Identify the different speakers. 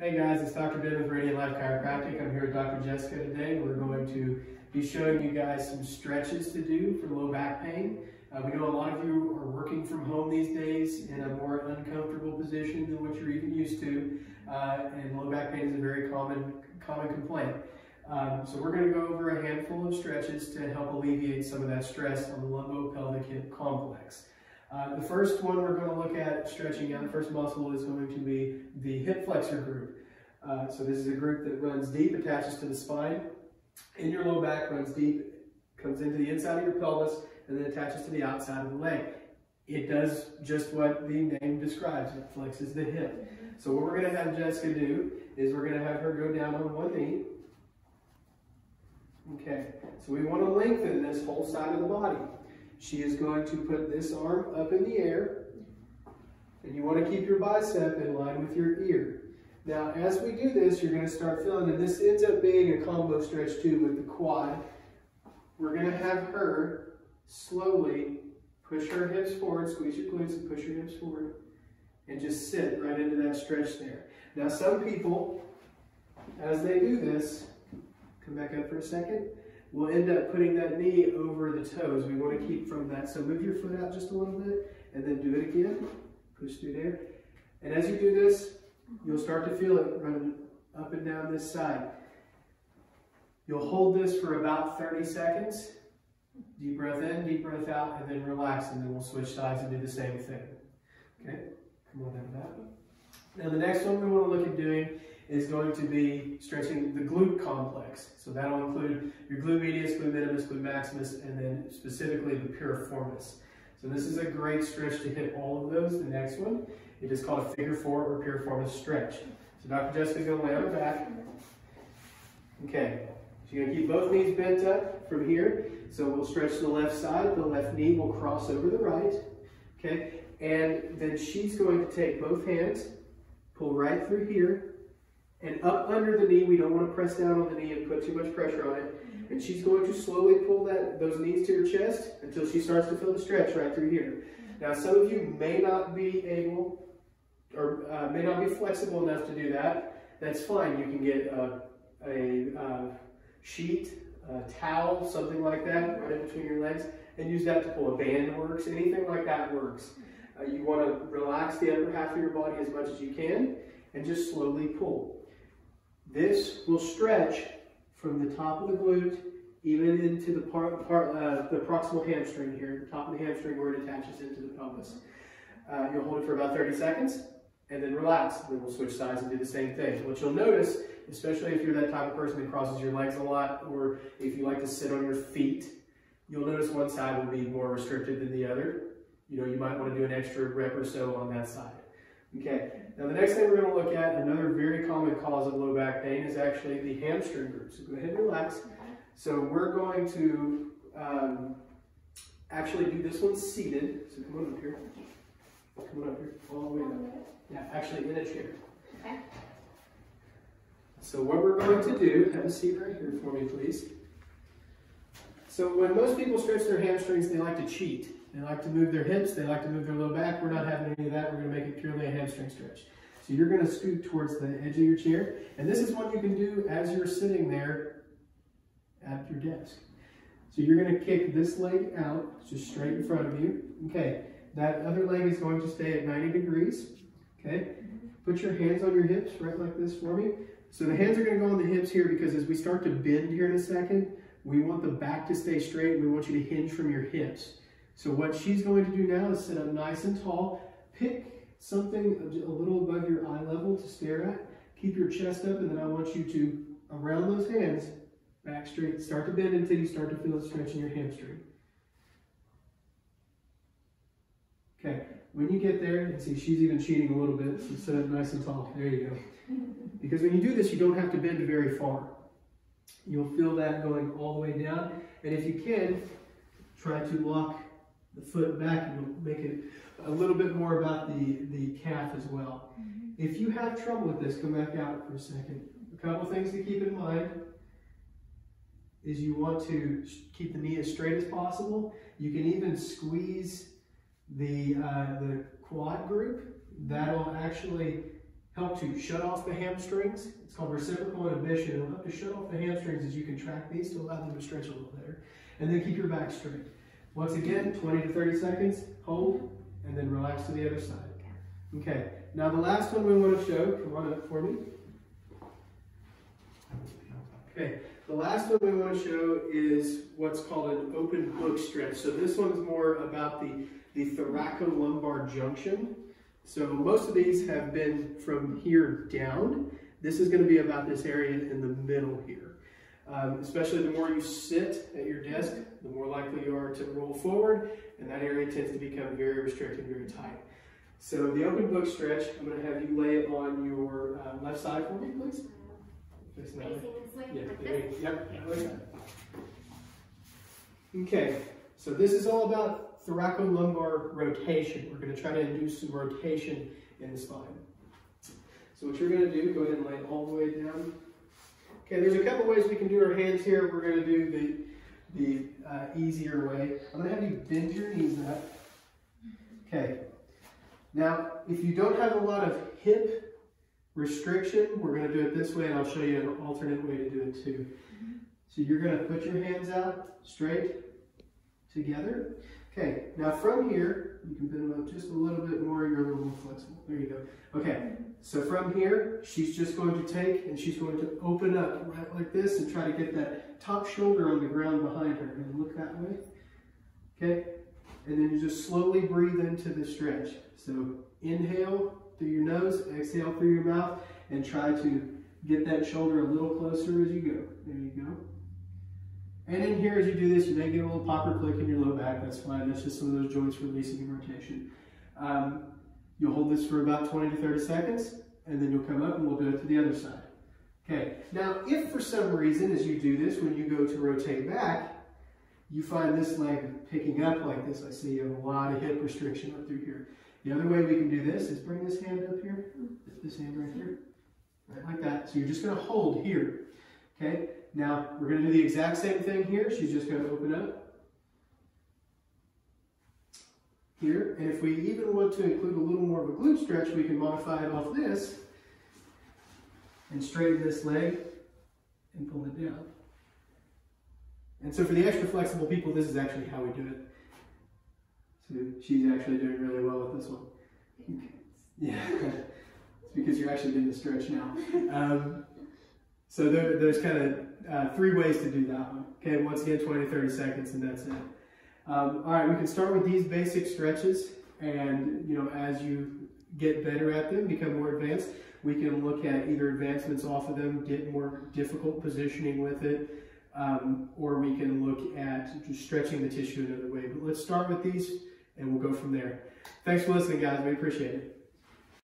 Speaker 1: Hey guys, it's Dr. Ben with Radiant Life Chiropractic. I'm here with Dr. Jessica today. We're going to be showing you guys some stretches to do for low back pain. We know a lot of you are working from home these days in a more uncomfortable position than what you're even used to, and low back pain is a very common complaint. So we're going to go over a handful of stretches to help alleviate some of that stress on the lumbopelvic hip complex. The first one we're going to look at stretching out, the first muscle is going to be the hip flexor group. So this is a group that runs deep, attaches to the spine, in your low back, runs deep, comes into the inside of your pelvis, and then attaches to the outside of the leg. It does just what the name describes, it flexes the hip. So what we're going to have Jessica do is we're going to have her go down on one knee. Okay, so we want to lengthen this whole side of the body. She is going to put this arm up in the air, and you want to keep your bicep in line with your ear. Now, as we do this, you're going to start feeling, and this ends up being a combo stretch too with the quad. We're going to have her slowly push her hips forward, squeeze your glutes and push your hips forward, and just sit right into that stretch there. Now, some people, as they do this, come back up for a second, we'll end up putting that knee over the toes. We want to keep from that. So move your foot out just a little bit and then do it again. Push through there. And as you do this, you'll start to feel it running up and down this side. You'll hold this for about 30 seconds. Deep breath in, deep breath out, and then relax, and then we'll switch sides and do the same thing. Okay? Come on down to that. Now the next one we want to look at doing is going to be stretching the glute complex. So that'll include your glute medius, glute minimus, glute maximus, and then specifically the piriformis. So this is a great stretch to hit all of those. The next one, it is called a figure 4 or piriformis stretch. So Dr. Jessica's going to lay on her back. Okay, she's going to keep both knees bent up from here. So we'll stretch the left side, the left knee will cross over the right. Okay, and then she's going to take both hands, pull right through here, and up under the knee. We don't want to press down on the knee and put too much pressure on it. And she's going to slowly pull those knees to her chest until she starts to feel the stretch right through here. Now, some of you may not be able or may not be flexible enough to do that. That's fine. You can get a sheet, a towel, something like that, right in between your legs, and use that to pull. A band works. Anything like that works. You want to relax the upper half of your body as much as you can and just slowly pull. This will stretch from the top of the glute even into the proximal hamstring here, the top of the hamstring where it attaches into the pelvis. You'll hold it for about 30 seconds and then relax. Then we'll switch sides and do the same thing. What you'll notice, especially if you're that type of person that crosses your legs a lot, or if you like to sit on your feet, you'll notice one side will be more restricted than the other. You know, you might want to do an extra rep or so on that side. Okay, now the next thing we're going to look at, another very common cause of low back pain, is actually the hamstring group. So go ahead and relax. So we're going to actually do this one seated. So come on up here. Come on up here, all the way up. Yeah, actually in a chair. Okay. So what we're going to do, have a seat right here for me, please. So when most people stretch their hamstrings, they like to cheat. They like to move their hips, they like to move their low back. We're not having any of that. We're going to make it purely a hamstring stretch. So you're going to scoot towards the edge of your chair. And this is what you can do as you're sitting there at your desk. So you're going to kick this leg out, just straight in front of you. Okay, that other leg is going to stay at 90 degrees. Okay, put your hands on your hips right like this for me. So the hands are going to go on the hips here because as we start to bend here in a second, we want the back to stay straight. We want you to hinge from your hips. So what she's going to do now is sit up nice and tall. Pick something a little above your eye level to stare at. Keep your chest up, and then I want you to, around those hands, back straight. Start to bend until you start to feel it stretching your hamstring. Okay, when you get there, and see she's even cheating a little bit, so sit up nice and tall. There you go. Because when you do this, you don't have to bend very far. You'll feel that going all the way down. And if you can, try to lock the foot back, and you'll make it a little bit more about the calf as well. If you have trouble with this, come back out for a second. A couple things to keep in mind is you want to keep the knee as straight as possible. You can even squeeze the quad group. That'll actually help to shut off the hamstrings. It's called reciprocal inhibition. It'll help to shut off the hamstrings as you contract these to allow them to stretch a little better. And then keep your back straight. Once again, 20 to 30 seconds, hold, and then relax to the other side. Okay, now the last one we want to show, come on up for me. Okay, the last one we want to show is what's called an open book stretch. So this one's more about the thoracolumbar junction. So most of these have been from here down. This is going to be about this area in the middle here. Especially the more you sit at your desk, the more likely you are to roll forward, and that area tends to become very restricted, very tight. So the open book stretch, I'm going to have you lay it on your left side for me, please. Facing this way? Yeah, yep, like that. Okay, so this is all about thoracolumbar rotation. We're going to try to induce some rotation in the spine. So what you're going to do, go ahead and lay it all the way down. Okay, there's a couple ways we can do our hands here. We're going to do the easier way. I'm going to have you bend your knees up. Okay. Now, if you don't have a lot of hip restriction, we're going to do it this way, and I'll show you an alternate way to do it too. So you're going to put your hands out straight together. Okay, now from here, you can bend them up just a little bit more, you're a little more flexible. There you go. Okay, so from here, she's just going to take and she's going to open up right like this and try to get that top shoulder on the ground behind her. And look that way. Okay, and then you just slowly breathe into the stretch. So inhale through your nose, exhale through your mouth, and try to get that shoulder a little closer as you go. There you go. And in here, as you do this, you may get a little pop or click in your low back. That's fine. That's just some of those joints releasing in rotation. You'll hold this for about 20 to 30 seconds, and then you'll come up and we'll do it to the other side. Okay. Now, if for some reason, as you do this, when you go to rotate back, you find this leg picking up like this, I see you have a lot of hip restriction up through here. The other way we can do this is bring this hand up here, this hand right here, right like that. So you're just going to hold here. Okay. Now, we're going to do the exact same thing here. She's just going to open up here. And if we even want to include a little more of a glute stretch, we can modify it off this and straighten this leg and pull it down. And so for the extra flexible people, this is actually how we do it. So she's actually doing really well with this one. Yeah, it's because you're actually doing the stretch now. So there's kind of 3 ways to do that one. Okay, once again, 20 to 30 seconds, and that's it. All right, we can start with these basic stretches, and as you get better at them, become more advanced, we can look at either advancements off of them, get more difficult positioning with it, or we can look at just stretching the tissue another way. But let's start with these, and we'll go from there. Thanks for listening, guys. We appreciate it.